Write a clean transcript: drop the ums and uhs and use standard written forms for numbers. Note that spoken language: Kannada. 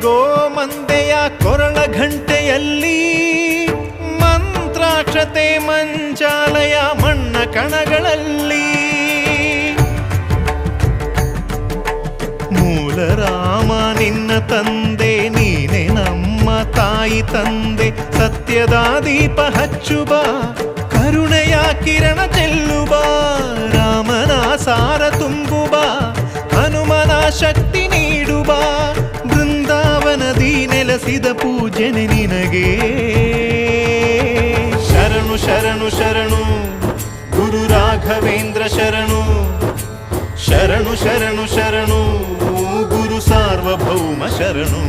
ಗೋಮಂದೆಯ ಕೊರಳ ಘಂಟೆಯಲ್ಲಿ ಮಂತ್ರಾಕ್ಷತೆ ಮಂಚಾಲಯ ಮಣ್ಣ ಕಣಗಳಲ್ಲಿ ಮೂಲ ರಾಮ ನಿನ್ನ ತಂದೆ ನೀನೆ ನಮ್ಮ ತಾಯಿ ತಂದೆ ಸತ್ಯದ ದೀಪ ಹಚ್ಚುಬ ಕರುಣೆಯ ಕಿರಣ ಚೆಲ್ಲುಬ ರಾಮನ ಸಾರ ತುಂಬುಬ ಹನುಮನ ಶಕ್ತಿ ನೀಡುಬ ಬೃಂದಾವನದಿ ನೆಲೆಸಿದ ಪೂಜನೆ ನಿನಗೆ ಶರಣು ಶರಣು ಶರಣು ಗುರು ರಾಘವೇಂದ್ರ ಶರಣು ಶರಣು ಶರಣು ಶರಣು ಗುರು ಸಾರ್ವಭೌಮ ಶರಣು